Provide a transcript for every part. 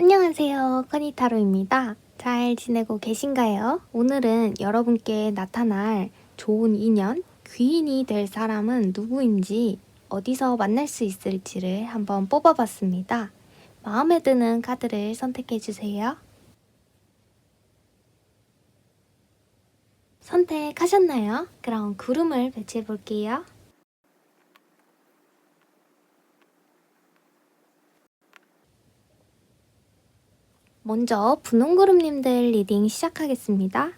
안녕하세요, 커니타로입니다. 잘 지내고 계신가요? 오늘은 여러분께 나타날 좋은 인연, 귀인이 될 사람은 누구인지, 어디서 만날 수 있을지를 한번 뽑아봤습니다. 마음에 드는 카드를 선택해주세요. 선택하셨나요? 그럼 구름을 배치해볼게요. 먼저 분홍구름님들 리딩 시작하겠습니다.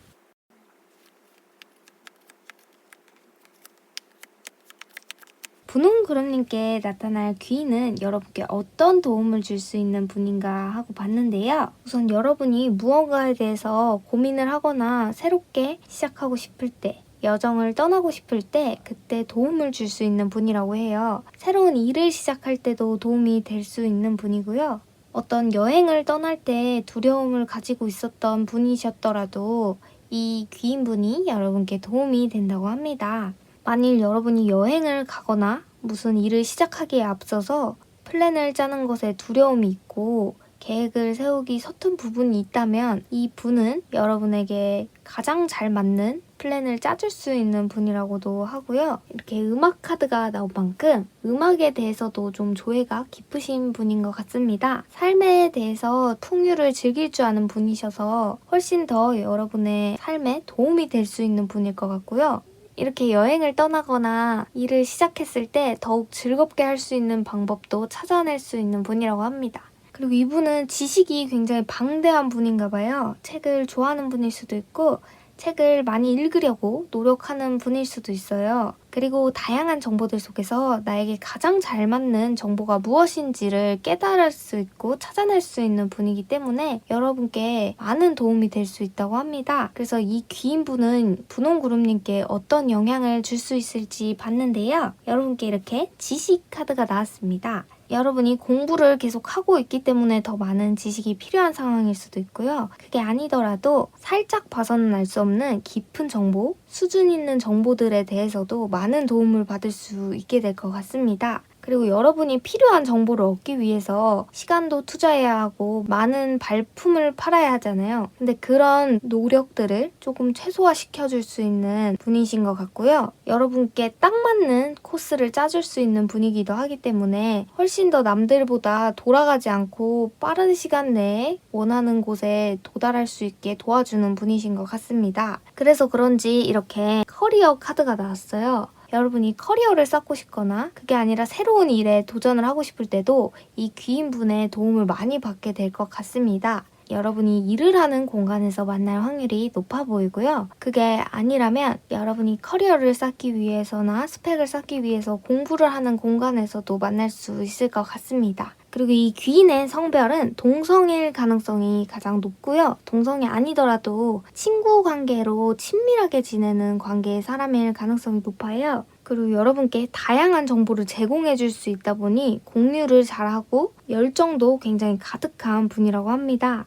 분홍구름님께 나타날 귀인은 여러분께 어떤 도움을 줄 수 있는 분인가 하고 봤는데요. 우선 여러분이 무언가에 대해서 고민을 하거나 새롭게 시작하고 싶을 때, 여정을 떠나고 싶을 때 그때 도움을 줄 수 있는 분이라고 해요. 새로운 일을 시작할 때도 도움이 될 수 있는 분이고요. 어떤 여행을 떠날 때 두려움을 가지고 있었던 분이셨더라도 이 귀인분이 여러분께 도움이 된다고 합니다. 만일 여러분이 여행을 가거나 무슨 일을 시작하기에 앞서서 플랜을 짜는 것에 두려움이 있고 계획을 세우기 서툰 부분이 있다면 이 분은 여러분에게 가장 잘 맞는 플랜을 짜줄 수 있는 분이라고도 하고요. 이렇게 음악 카드가 나온 만큼 음악에 대해서도 좀 조예가 깊으신 분인 것 같습니다. 삶에 대해서 풍요를 즐길 줄 아는 분이셔서 훨씬 더 여러분의 삶에 도움이 될 수 있는 분일 것 같고요. 이렇게 여행을 떠나거나 일을 시작했을 때 더욱 즐겁게 할 수 있는 방법도 찾아낼 수 있는 분이라고 합니다. 그리고 이분은 지식이 굉장히 방대한 분인가 봐요. 책을 좋아하는 분일 수도 있고 책을 많이 읽으려고 노력하는 분일 수도 있어요. 그리고 다양한 정보들 속에서 나에게 가장 잘 맞는 정보가 무엇인지를 깨달을 수 있고 찾아낼 수 있는 분이기 때문에 여러분께 많은 도움이 될 수 있다고 합니다. 그래서 이 귀인분은 분홍구름님께 어떤 영향을 줄 수 있을지 봤는데요. 여러분께 이렇게 지식 카드가 나왔습니다. 여러분이 공부를 계속 하고 있기 때문에 더 많은 지식이 필요한 상황일 수도 있고요. 그게 아니더라도 살짝 봐서는 알 수 없는 깊은 정보, 수준 있는 정보들에 대해서도 많은 도움을 받을 수 있게 될 것 같습니다. 그리고 여러분이 필요한 정보를 얻기 위해서 시간도 투자해야 하고 많은 발품을 팔아야 하잖아요. 근데 그런 노력들을 조금 최소화시켜줄 수 있는 분이신 것 같고요. 여러분께 딱 맞는 코스를 짜줄 수 있는 분이기도 하기 때문에 훨씬 더 남들보다 돌아가지 않고 빠른 시간 내에 원하는 곳에 도달할 수 있게 도와주는 분이신 것 같습니다. 그래서 그런지 이렇게 커리어 카드가 나왔어요. 여러분이 커리어를 쌓고 싶거나 그게 아니라 새로운 일에 도전을 하고 싶을 때도 이 귀인분의 도움을 많이 받게 될 것 같습니다. 여러분이 일을 하는 공간에서 만날 확률이 높아 보이고요. 그게 아니라면 여러분이 커리어를 쌓기 위해서나 스펙을 쌓기 위해서 공부를 하는 공간에서도 만날 수 있을 것 같습니다. 그리고 이 귀인의 성별은 동성일 가능성이 가장 높고요. 동성이 아니더라도 친구 관계로 친밀하게 지내는 관계의 사람일 가능성이 높아요. 그리고 여러분께 다양한 정보를 제공해 줄 수 있다 보니 공유를 잘하고 열정도 굉장히 가득한 분이라고 합니다.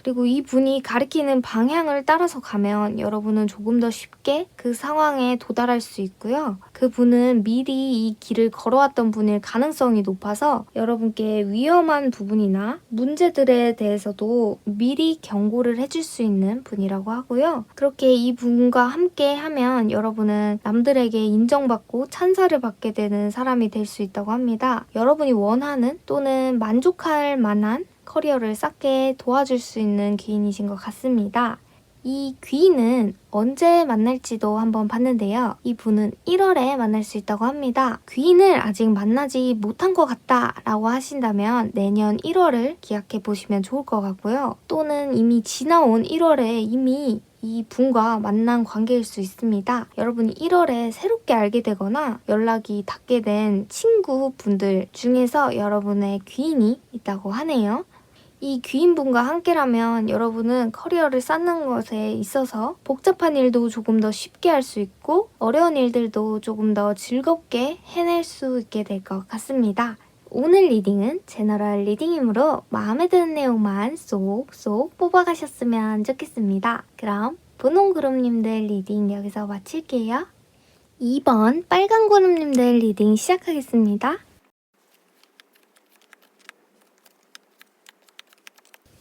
그리고 이 분이 가리키는 방향을 따라서 가면 여러분은 조금 더 쉽게 그 상황에 도달할 수 있고요. 그 분은 미리 이 길을 걸어왔던 분일 가능성이 높아서 여러분께 위험한 부분이나 문제들에 대해서도 미리 경고를 해줄 수 있는 분이라고 하고요. 그렇게 이 분과 함께 하면 여러분은 남들에게 인정받고 찬사를 받게 되는 사람이 될 수 있다고 합니다. 여러분이 원하는 또는 만족할 만한 커리어를 쌓게 도와줄 수 있는 귀인이신 것 같습니다. 이 귀인은 언제 만날지도 한번 봤는데요. 이 분은 1월에 만날 수 있다고 합니다. 귀인을 아직 만나지 못한 것 같다 라고 하신다면 내년 1월을 기약해 보시면 좋을 것 같고요. 또는 이미 지나온 1월에 이미 이 분과 만난 관계일 수 있습니다. 여러분이 1월에 새롭게 알게 되거나 연락이 닿게 된 친구분들 중에서 여러분의 귀인이 있다고 하네요. 이 귀인분과 함께라면 여러분은 커리어를 쌓는 것에 있어서 복잡한 일도 조금 더 쉽게 할 수 있고 어려운 일들도 조금 더 즐겁게 해낼 수 있게 될 것 같습니다. 오늘 리딩은 제너럴 리딩이므로 마음에 드는 내용만 쏙쏙 뽑아가셨으면 좋겠습니다. 그럼 분홍구름님들 리딩 여기서 마칠게요. 2번 빨간구름님들 리딩 시작하겠습니다.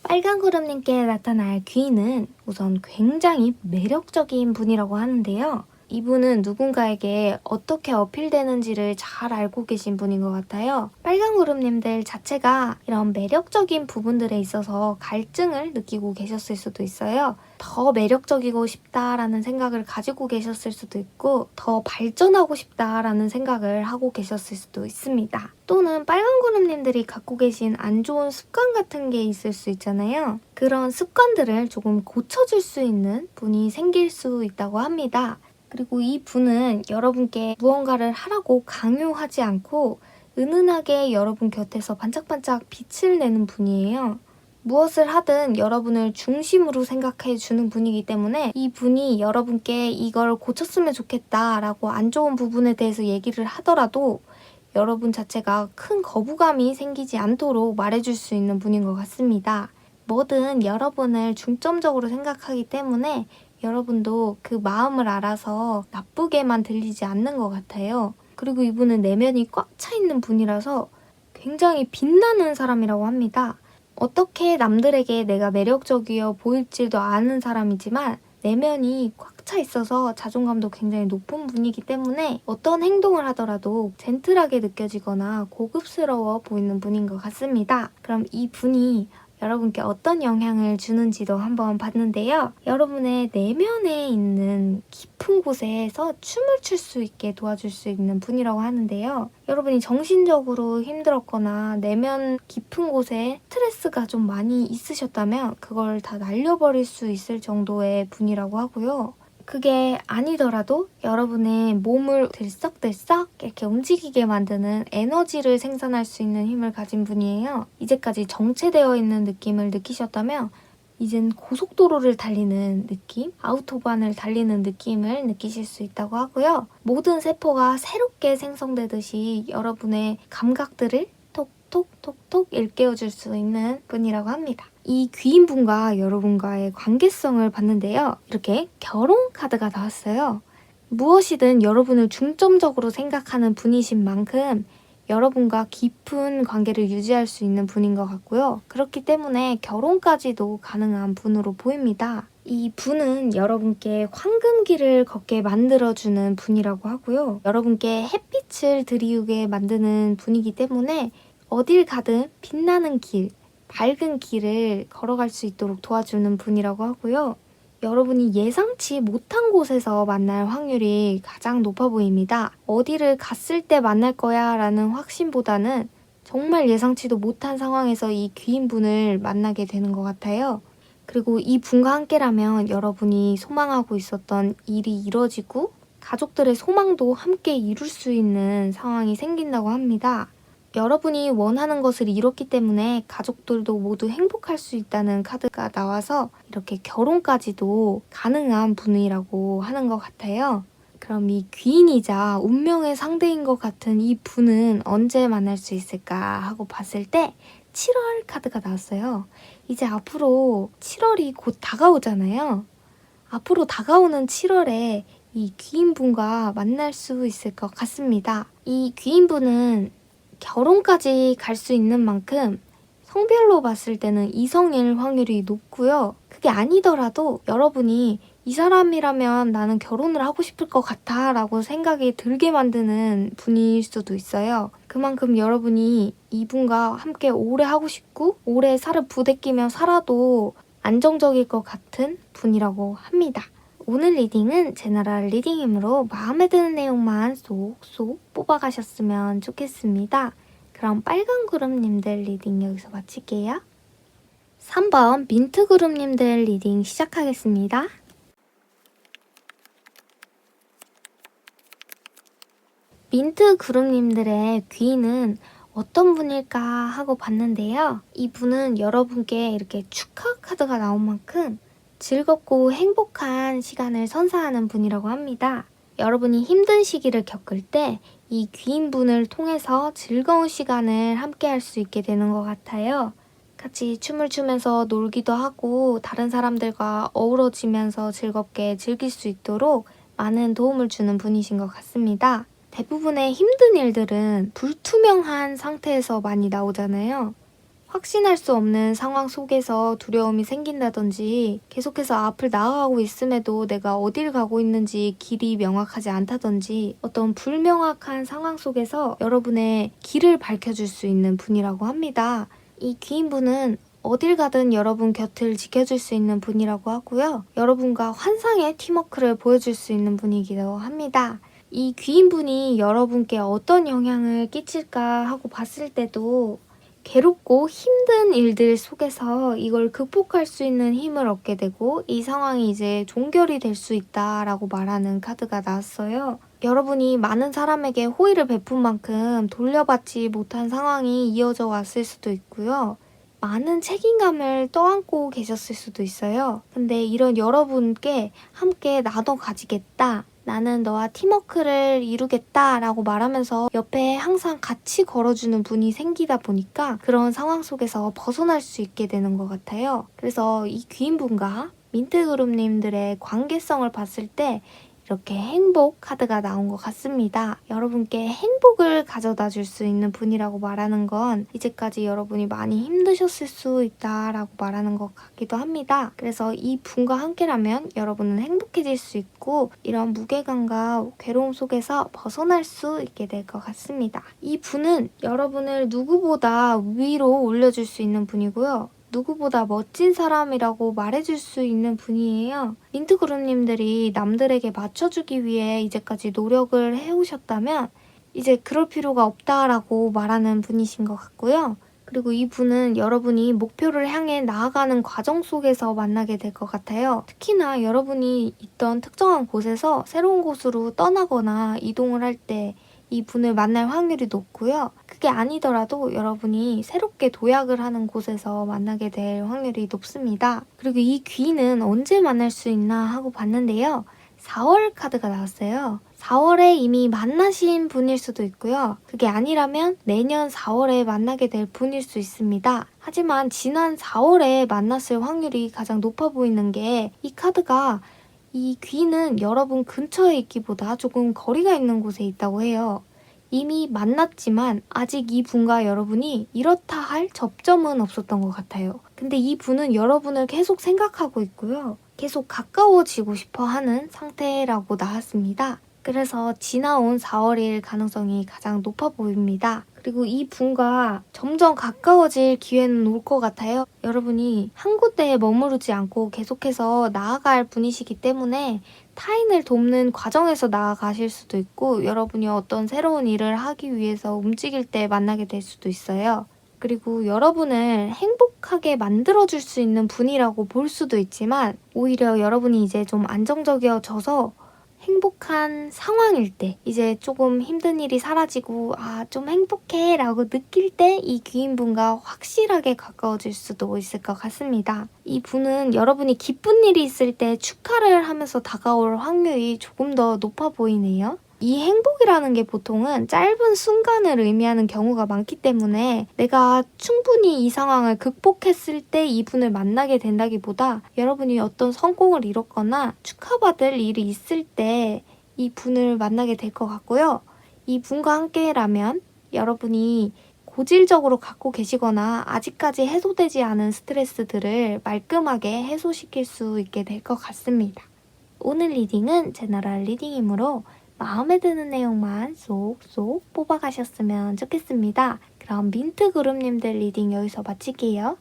빨간구름님께 나타날 귀인은 우선 굉장히 매력적인 분이라고 하는데요. 이분은 누군가에게 어떻게 어필되는지를 잘 알고 계신 분인 것 같아요. 빨간구름님들 자체가 이런 매력적인 부분들에 있어서 갈증을 느끼고 계셨을 수도 있어요. 더 매력적이고 싶다라는 생각을 가지고 계셨을 수도 있고 더 발전하고 싶다라는 생각을 하고 계셨을 수도 있습니다. 또는 빨간구름님들이 갖고 계신 안 좋은 습관 같은 게 있을 수 있잖아요. 그런 습관들을 조금 고쳐줄 수 있는 분이 생길 수 있다고 합니다. 그리고 이 분은 여러분께 무언가를 하라고 강요하지 않고 은은하게 여러분 곁에서 반짝반짝 빛을 내는 분이에요. 무엇을 하든 여러분을 중심으로 생각해 주는 분이기 때문에 이 분이 여러분께 이걸 고쳤으면 좋겠다라고 안 좋은 부분에 대해서 얘기를 하더라도 여러분 자체가 큰 거부감이 생기지 않도록 말해줄 수 있는 분인 것 같습니다. 뭐든 여러분을 중점적으로 생각하기 때문에 여러분도 그 마음을 알아서 나쁘게만 들리지 않는 것 같아요. 그리고 이분은 내면이 꽉 차 있는 분이라서 굉장히 빛나는 사람이라고 합니다. 어떻게 남들에게 내가 매력적이어 보일지도 아는 사람이지만 내면이 꽉 차 있어서 자존감도 굉장히 높은 분이기 때문에 어떤 행동을 하더라도 젠틀하게 느껴지거나 고급스러워 보이는 분인 것 같습니다. 그럼 이 분이 여러분께 어떤 영향을 주는지도 한번 봤는데요. 여러분의 내면에 있는 깊은 곳에서 춤을 출 수 있게 도와줄 수 있는 분이라고 하는데요. 여러분이 정신적으로 힘들었거나 내면 깊은 곳에 스트레스가 좀 많이 있으셨다면 그걸 다 날려버릴 수 있을 정도의 분이라고 하고요. 그게 아니더라도 여러분의 몸을 들썩들썩 이렇게 움직이게 만드는 에너지를 생산할 수 있는 힘을 가진 분이에요. 이제까지 정체되어 있는 느낌을 느끼셨다면 이젠 고속도로를 달리는 느낌, 아우토반을 달리는 느낌을 느끼실 수 있다고 하고요. 모든 세포가 새롭게 생성되듯이 여러분의 감각들을 톡톡톡톡 일깨워줄 수 있는 분이라고 합니다. 이 귀인분과 여러분과의 관계성을 봤는데요. 이렇게 결혼 카드가 나왔어요. 무엇이든 여러분을 중점적으로 생각하는 분이신 만큼 여러분과 깊은 관계를 유지할 수 있는 분인 것 같고요. 그렇기 때문에 결혼까지도 가능한 분으로 보입니다. 이 분은 여러분께 황금길을 걷게 만들어주는 분이라고 하고요. 여러분께 햇빛을 들이우게 만드는 분이기 때문에 어딜 가든 빛나는 길, 밝은 길을 걸어갈 수 있도록 도와주는 분이라고 하고요. 여러분이 예상치 못한 곳에서 만날 확률이 가장 높아 보입니다. 어디를 갔을 때 만날 거야 라는 확신보다는 정말 예상치도 못한 상황에서 이 귀인분을 만나게 되는 것 같아요. 그리고 이 분과 함께라면 여러분이 소망하고 있었던 일이 이뤄지고 가족들의 소망도 함께 이룰 수 있는 상황이 생긴다고 합니다. 여러분이 원하는 것을 이뤘기 때문에 가족들도 모두 행복할 수 있다는 카드가 나와서 이렇게 결혼까지도 가능한 분이라고 하는 것 같아요. 그럼 이 귀인이자 운명의 상대인 것 같은 이 분은 언제 만날 수 있을까 하고 봤을 때 7월 카드가 나왔어요. 이제 앞으로 7월이 곧 다가오잖아요. 앞으로 다가오는 7월에 이 귀인분과 만날 수 있을 것 같습니다. 이 귀인분은 결혼까지 갈 수 있는 만큼 성별로 봤을 때는 이성일 확률이 높고요. 그게 아니더라도 여러분이 이 사람이라면 나는 결혼을 하고 싶을 것 같아 라고 생각이 들게 만드는 분일 수도 있어요. 그만큼 여러분이 이분과 함께 오래 하고 싶고 오래 살을 부대끼며 살아도 안정적일 것 같은 분이라고 합니다. 오늘 리딩은 제너럴 리딩이므로 마음에 드는 내용만 쏙쏙 뽑아가셨으면 좋겠습니다. 그럼 빨간 구름님들 리딩 여기서 마칠게요. 3번 민트 구름님들 리딩 시작하겠습니다. 민트 구름님들의 귀인은 어떤 분일까 하고 봤는데요. 이 분은 여러분께 이렇게 축하 카드가 나온 만큼 즐겁고 행복한 시간을 선사하는 분이라고 합니다. 여러분이 힘든 시기를 겪을 때 이 귀인분을 통해서 즐거운 시간을 함께 할 수 있게 되는 것 같아요. 같이 춤을 추면서 놀기도 하고 다른 사람들과 어우러지면서 즐겁게 즐길 수 있도록 많은 도움을 주는 분이신 것 같습니다. 대부분의 힘든 일들은 불투명한 상태에서 많이 나오잖아요. 확신할 수 없는 상황 속에서 두려움이 생긴다든지 계속해서 앞을 나아가고 있음에도 내가 어딜 가고 있는지 길이 명확하지 않다든지 어떤 불명확한 상황 속에서 여러분의 길을 밝혀줄 수 있는 분이라고 합니다. 이 귀인분은 어딜 가든 여러분 곁을 지켜줄 수 있는 분이라고 하고요. 여러분과 환상의 팀워크를 보여줄 수 있는 분이기도 합니다. 이 귀인분이 여러분께 어떤 영향을 끼칠까 하고 봤을 때도 괴롭고 힘든 일들 속에서 이걸 극복할 수 있는 힘을 얻게 되고 이 상황이 이제 종결이 될 수 있다라고 말하는 카드가 나왔어요. 여러분이 많은 사람에게 호의를 베푼 만큼 돌려받지 못한 상황이 이어져 왔을 수도 있고요. 많은 책임감을 떠안고 계셨을 수도 있어요. 근데 이런 여러분께 함께 나눠 가지겠다. 나는 너와 팀워크를 이루겠다 라고 말하면서 옆에 항상 같이 걸어주는 분이 생기다 보니까 그런 상황 속에서 벗어날 수 있게 되는 것 같아요. 그래서 이 귀인분과 민트그룹님들의 관계성을 봤을 때 이렇게 행복 카드가 나온 것 같습니다. 여러분께 행복을 가져다 줄 수 있는 분이라고 말하는 건 이제까지 여러분이 많이 힘드셨을 수 있다라고 말하는 것 같기도 합니다. 그래서 이 분과 함께라면 여러분은 행복해질 수 있고 이런 무게감과 괴로움 속에서 벗어날 수 있게 될 것 같습니다. 이 분은 여러분을 누구보다 위로 올려줄 수 있는 분이고요. 누구보다 멋진 사람이라고 말해줄 수 있는 분이에요. 민트그룹님들이 남들에게 맞춰주기 위해 이제까지 노력을 해오셨다면 이제 그럴 필요가 없다라고 말하는 분이신 것 같고요. 그리고 이 분은 여러분이 목표를 향해 나아가는 과정 속에서 만나게 될 것 같아요. 특히나 여러분이 있던 특정한 곳에서 새로운 곳으로 떠나거나 이동을 할 때 이 분을 만날 확률이 높고요. 그게 아니더라도 여러분이 새롭게 도약을 하는 곳에서 만나게 될 확률이 높습니다. 그리고 이 귀인은 언제 만날 수 있나 하고 봤는데요. 4월 카드가 나왔어요. 4월에 이미 만나신 분일 수도 있고요. 그게 아니라면 내년 4월에 만나게 될 분일 수 있습니다. 하지만 지난 4월에 만났을 확률이 가장 높아 보이는 게 이 카드가 이 귀는 여러분 근처에 있기보다 조금 거리가 있는 곳에 있다고 해요. 이미 만났지만 아직 이 분과 여러분이 이렇다 할 접점은 없었던 것 같아요. 근데 이 분은 여러분을 계속 생각하고 있고요. 계속 가까워지고 싶어 하는 상태라고 나왔습니다. 그래서 지나온 4월일 가능성이 가장 높아 보입니다. 그리고 이 분과 점점 가까워질 기회는 올 것 같아요. 여러분이 한 군데에 머무르지 않고 계속해서 나아갈 분이시기 때문에 타인을 돕는 과정에서 나아가실 수도 있고 여러분이 어떤 새로운 일을 하기 위해서 움직일 때 만나게 될 수도 있어요. 그리고 여러분을 행복하게 만들어줄 수 있는 분이라고 볼 수도 있지만 오히려 여러분이 이제 좀 안정적이어져서 행복한 상황일 때 이제 조금 힘든 일이 사라지고 좀 행복해 라고 느낄 때 이 귀인분과 확실하게 가까워질 수도 있을 것 같습니다. 이 분은 여러분이 기쁜 일이 있을 때 축하를 하면서 다가올 확률이 조금 더 높아 보이네요. 이 행복이라는 게 보통은 짧은 순간을 의미하는 경우가 많기 때문에 내가 충분히 이 상황을 극복했을 때 이분을 만나게 된다기보다 여러분이 어떤 성공을 이뤘거나 축하받을 일이 있을 때 이 분을 만나게 될 것 같고요. 이 분과 함께라면 여러분이 고질적으로 갖고 계시거나 아직까지 해소되지 않은 스트레스들을 말끔하게 해소시킬 수 있게 될 것 같습니다. 오늘 리딩은 제너럴 리딩이므로 마음에 드는 내용만 쏙쏙 뽑아가셨으면 좋겠습니다. 그럼 민트그룹님들 리딩 여기서 마칠게요.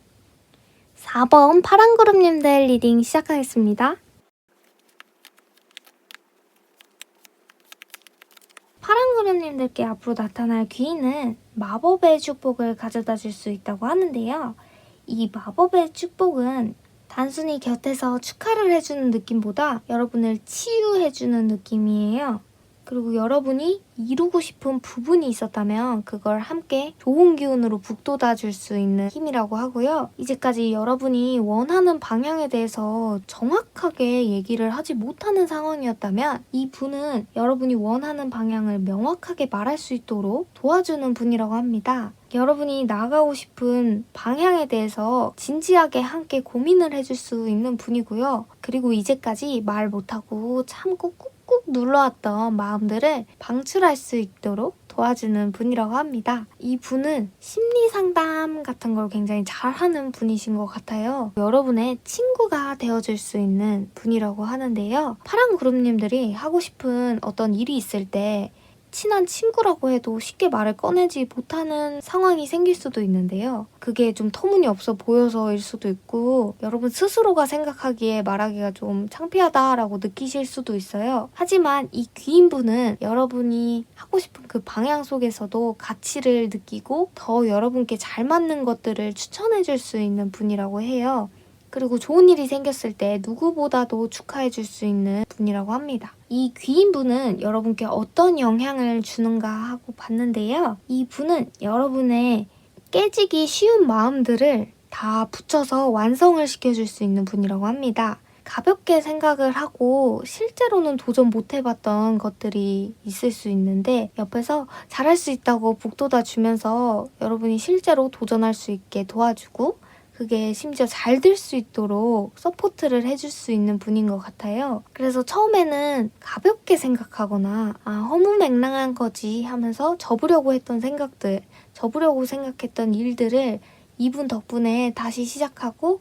4번 파란그룹님들 리딩 시작하겠습니다. 파란그룹님들께 앞으로 나타날 귀인은 마법의 축복을 가져다 줄 수 있다고 하는데요. 이 마법의 축복은 단순히 곁에서 축하를 해주는 느낌보다 여러분을 치유해주는 느낌이에요. 그리고 여러분이 이루고 싶은 부분이 있었다면 그걸 함께 좋은 기운으로 북돋아 줄 수 있는 힘이라고 하고요. 이제까지 여러분이 원하는 방향에 대해서 정확하게 얘기를 하지 못하는 상황이었다면 이 분은 여러분이 원하는 방향을 명확하게 말할 수 있도록 도와주는 분이라고 합니다. 여러분이 나가고 싶은 방향에 대해서 진지하게 함께 고민을 해줄 수 있는 분이고요. 그리고 이제까지 말 못하고 참고 꾹꾹 눌러왔던 마음들을 방출할 수 있도록 도와주는 분이라고 합니다. 이 분은 심리 상담 같은 걸 굉장히 잘하는 분이신 것 같아요. 여러분의 친구가 되어줄 수 있는 분이라고 하는데요. 파란 그룹님들이 하고 싶은 어떤 일이 있을 때 친한 친구라고 해도 쉽게 말을 꺼내지 못하는 상황이 생길 수도 있는데요. 그게 좀 터무니없어 보여서일 수도 있고 여러분 스스로가 생각하기에 말하기가 좀 창피하다라고 느끼실 수도 있어요. 하지만 이 귀인분은 여러분이 하고 싶은 그 방향 속에서도 가치를 느끼고 더 여러분께 잘 맞는 것들을 추천해 줄 수 있는 분이라고 해요. 그리고 좋은 일이 생겼을 때 누구보다도 축하해 줄 수 있는 분이라고 합니다. 이 귀인분은 여러분께 어떤 영향을 주는가 하고 봤는데요. 이 분은 여러분의 깨지기 쉬운 마음들을 다 붙여서 완성을 시켜줄 수 있는 분이라고 합니다. 가볍게 생각을 하고 실제로는 도전 못 해봤던 것들이 있을 수 있는데 옆에서 잘할 수 있다고 북돋아 주면서 여러분이 실제로 도전할 수 있게 도와주고 그게 심지어 잘 될 수 있도록 서포트를 해줄 수 있는 분인 것 같아요. 그래서 처음에는 가볍게 생각하거나 허무맹랑한 거지 하면서 접으려고 했던 생각들, 접으려고 생각했던 일들을 이분 덕분에 다시 시작하고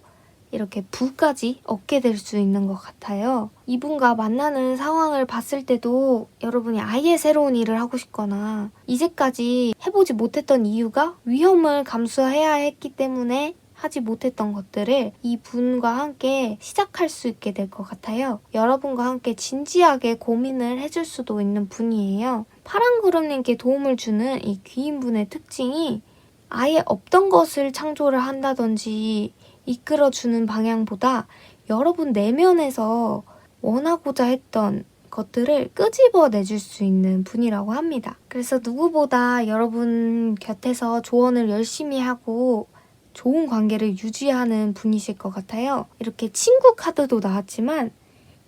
이렇게 부까지 얻게 될 수 있는 것 같아요. 이분과 만나는 상황을 봤을 때도 여러분이 아예 새로운 일을 하고 싶거나 이제까지 해보지 못했던 이유가 위험을 감수해야 했기 때문에 하지 못했던 것들을 이 분과 함께 시작할 수 있게 될 것 같아요. 여러분과 함께 진지하게 고민을 해줄 수도 있는 분이에요. 파란 그룹님께 도움을 주는 이 귀인분의 특징이 아예 없던 것을 창조를 한다든지 이끌어주는 방향보다 여러분 내면에서 원하고자 했던 것들을 끄집어내줄 수 있는 분이라고 합니다. 그래서 누구보다 여러분 곁에서 조언을 열심히 하고 좋은 관계를 유지하는 분이실 것 같아요. 이렇게 친구 카드도 나왔지만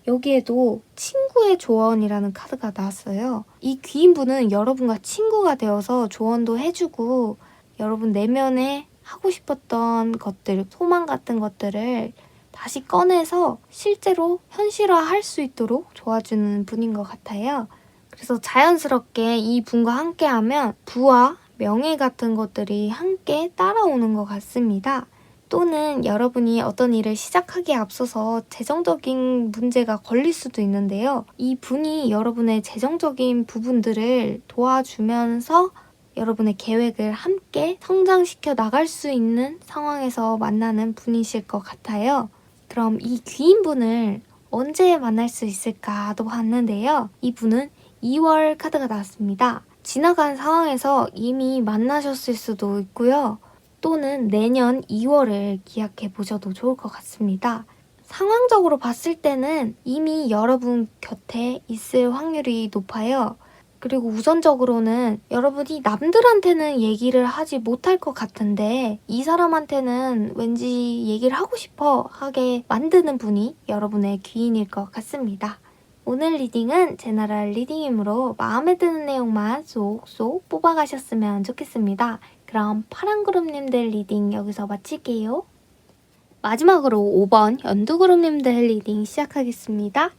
여기에도 친구의 조언이라는 카드가 나왔어요. 이 귀인분은 여러분과 친구가 되어서 조언도 해주고 여러분 내면에 하고 싶었던 것들, 소망 같은 것들을 다시 꺼내서 실제로 현실화할 수 있도록 도와주는 분인 것 같아요. 그래서 자연스럽게 이 분과 함께하면 부와 명예 같은 것들이 함께 따라오는 것 같습니다. 또는 여러분이 어떤 일을 시작하기에 앞서서 재정적인 문제가 걸릴 수도 있는데요. 이 분이 여러분의 재정적인 부분들을 도와주면서 여러분의 계획을 함께 성장시켜 나갈 수 있는 상황에서 만나는 분이실 것 같아요. 그럼 이 귀인분을 언제 만날 수 있을까도 봤는데요. 이 분은 2월 카드가 나왔습니다. 지나간 상황에서 이미 만나셨을 수도 있고요. 또는 내년 2월을 기약해 보셔도 좋을 것 같습니다. 상황적으로 봤을 때는 이미 여러분 곁에 있을 확률이 높아요. 그리고 우선적으로는 여러분이 남들한테는 얘기를 하지 못할 것 같은데 이 사람한테는 왠지 얘기를 하고 싶어 하게 만드는 분이 여러분의 귀인일 것 같습니다. 오늘 리딩은 제너럴 리딩이므로 마음에 드는 내용만 쏙쏙 뽑아가셨으면 좋겠습니다. 그럼 파란 그룹님들 리딩 여기서 마칠게요. 마지막으로 5번 연두 그룹님들 리딩 시작하겠습니다.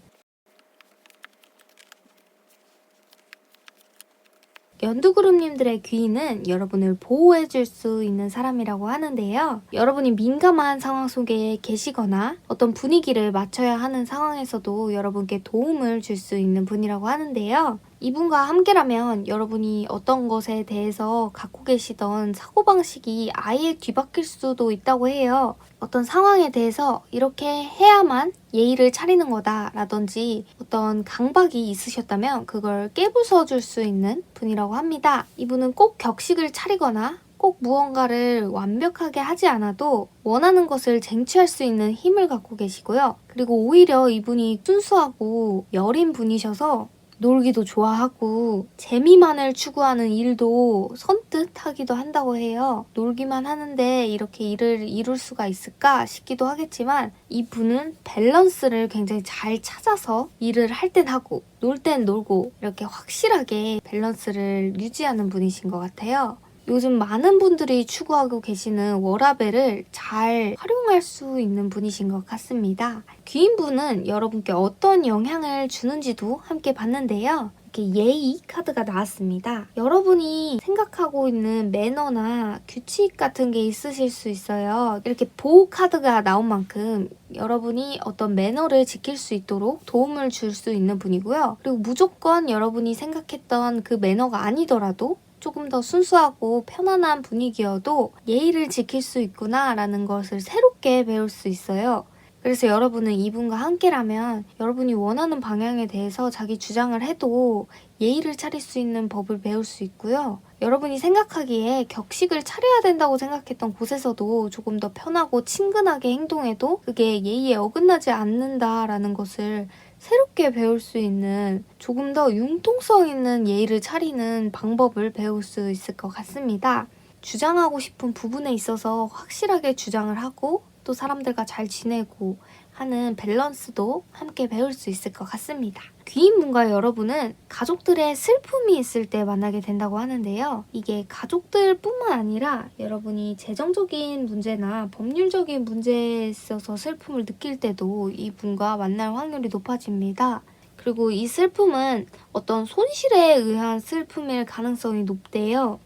연두그룹님들의 귀인은 여러분을 보호해줄 수 있는 사람이라고 하는데요. 여러분이 민감한 상황 속에 계시거나 어떤 분위기를 맞춰야 하는 상황에서도 여러분께 도움을 줄 수 있는 분이라고 하는데요. 이분과 함께라면 여러분이 어떤 것에 대해서 갖고 계시던 사고방식이 아예 뒤바뀔 수도 있다고 해요. 어떤 상황에 대해서 이렇게 해야만 예의를 차리는 거다 라든지 어떤 강박이 있으셨다면 그걸 깨부숴 줄 수 있는 분이라고 합니다. 이분은 꼭 격식을 차리거나 꼭 무언가를 완벽하게 하지 않아도 원하는 것을 쟁취할 수 있는 힘을 갖고 계시고요. 그리고 오히려 이분이 순수하고 여린 분이셔서 놀기도 좋아하고 재미만을 추구하는 일도 선뜻 하기도 한다고 해요. 놀기만 하는데 이렇게 일을 이룰 수가 있을까 싶기도 하겠지만 이분은 밸런스를 굉장히 잘 찾아서 일을 할 땐 하고 놀 땐 놀고 이렇게 확실하게 밸런스를 유지하는 분이신 것 같아요. 요즘 많은 분들이 추구하고 계시는 워라밸을 잘 활용할 수 있는 분이신 것 같습니다. 귀인분은 여러분께 어떤 영향을 주는지도 함께 봤는데요. 이렇게 예의 카드가 나왔습니다. 여러분이 생각하고 있는 매너나 규칙 같은 게 있으실 수 있어요. 이렇게 보호 카드가 나온 만큼 여러분이 어떤 매너를 지킬 수 있도록 도움을 줄 수 있는 분이고요. 그리고 무조건 여러분이 생각했던 그 매너가 아니더라도 조금 더 순수하고 편안한 분위기여도 예의를 지킬 수 있구나 라는 것을 새롭게 배울 수 있어요. 그래서 여러분은 이분과 함께라면 여러분이 원하는 방향에 대해서 자기 주장을 해도 예의를 차릴 수 있는 법을 배울 수 있고요. 여러분이 생각하기에 격식을 차려야 된다고 생각했던 곳에서도 조금 더 편하고 친근하게 행동해도 그게 예의에 어긋나지 않는다라는 것을 새롭게 배울 수 있는 조금 더 융통성 있는 예의를 차리는 방법을 배울 수 있을 것 같습니다. 주장하고 싶은 부분에 있어서 확실하게 주장을 하고 또 사람들과 잘 지내고 하는 밸런스도 함께 배울 수 있을 것 같습니다. 귀인분과 여러분은 가족들의 슬픔이 있을 때 만나게 된다고 하는데요. 이게 가족들뿐만 아니라 여러분이 재정적인 문제나 법률적인 문제에 있어서 슬픔을 느낄 때도 이분과 만날 확률이 높아집니다. 그리고 이 슬픔은 어떤 손실에 의한 슬픔일 가능성이 높대요.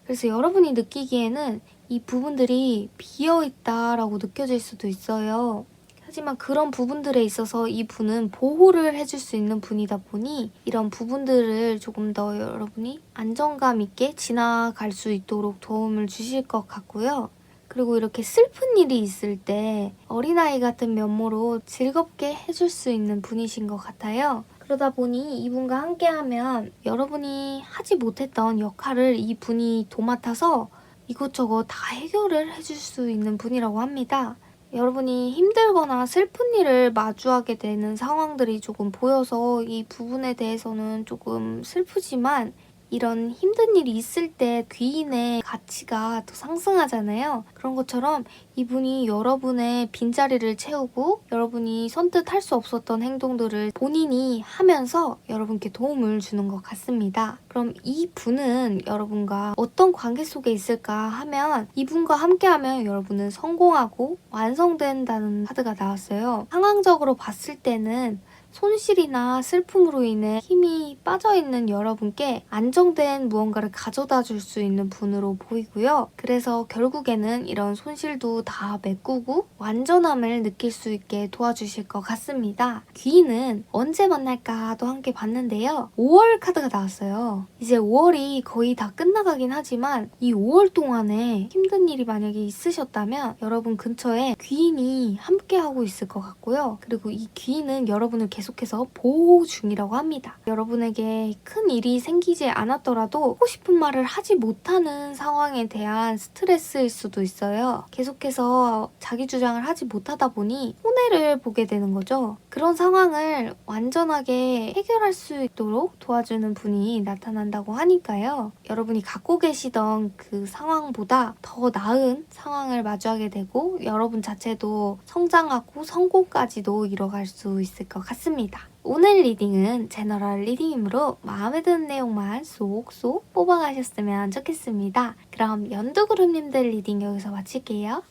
그래서 여러분이 느끼기에는 이 부분들이 비어있다라고 느껴질 수도 있어요. 하지만 그런 부분들에 있어서 이 분은 보호를 해줄 수 있는 분이다 보니 이런 부분들을 조금 더 여러분이 안정감 있게 지나갈 수 있도록 도움을 주실 것 같고요. 그리고 이렇게 슬픈 일이 있을 때 어린아이 같은 면모로 즐겁게 해줄 수 있는 분이신 것 같아요. 그러다 보니 이분과 함께하면 여러분이 하지 못했던 역할을 이분이 도맡아서 이것저것 다 해결을 해줄 수 있는 분이라고 합니다. 여러분이 힘들거나 슬픈 일을 마주하게 되는 상황들이 조금 보여서 이 부분에 대해서는 조금 슬프지만 이런 힘든 일이 있을 때 귀인의 가치가 더 상승하잖아요. 그런 것처럼 이분이 여러분의 빈자리를 채우고 여러분이 선뜻 할 수 없었던 행동들을 본인이 하면서 여러분께 도움을 주는 것 같습니다. 그럼 이 분은 여러분과 어떤 관계 속에 있을까 하면 이분과 함께하면 여러분은 성공하고 완성된다는 카드가 나왔어요. 상황적으로 봤을 때는 손실이나 슬픔으로 인해 힘이 빠져있는 여러분께 안정된 무언가를 가져다 줄 수 있는 분으로 보이고요. 그래서 결국에는 이런 손실도 다 메꾸고 완전함을 느낄 수 있게 도와주실 것 같습니다. 귀인은 언제 만날까도 함께 봤는데요. 5월 카드가 나왔어요. 이제 5월이 거의 다 끝나가긴 하지만 이 5월 동안에 힘든 일이 만약에 있으셨다면 여러분 근처에 귀인이 함께하고 있을 것 같고요. 그리고 이 귀인은 여러분을 계속해서 보호 중이라고 합니다. 여러분에게 큰 일이 생기지 않았더라도 하고 싶은 말을 하지 못하는 상황에 대한 스트레스일 수도 있어요. 계속해서 자기 주장을 하지 못하다 보니 손해를 보게 되는 거죠. 그런 상황을 완전하게 해결할 수 있도록 도와주는 분이 나타난다고 하니까요. 여러분이 갖고 계시던 그 상황보다 더 나은 상황을 마주하게 되고 여러분 자체도 성장하고 성공까지도 이뤄갈 수 있을 것 같습니다. 오늘 리딩은 제너럴 리딩이므로 마음에 드는 내용만 쏙쏙 뽑아가셨으면 좋겠습니다. 그럼 연두 그룹님들 리딩 여기서 마칠게요.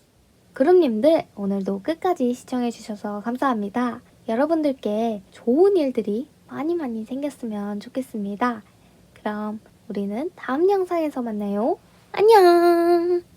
그룹님들 오늘도 끝까지 시청해주셔서 감사합니다. 여러분들께 좋은 일들이 많이 생겼으면 좋겠습니다. 그럼 우리는 다음 영상에서 만나요. 안녕!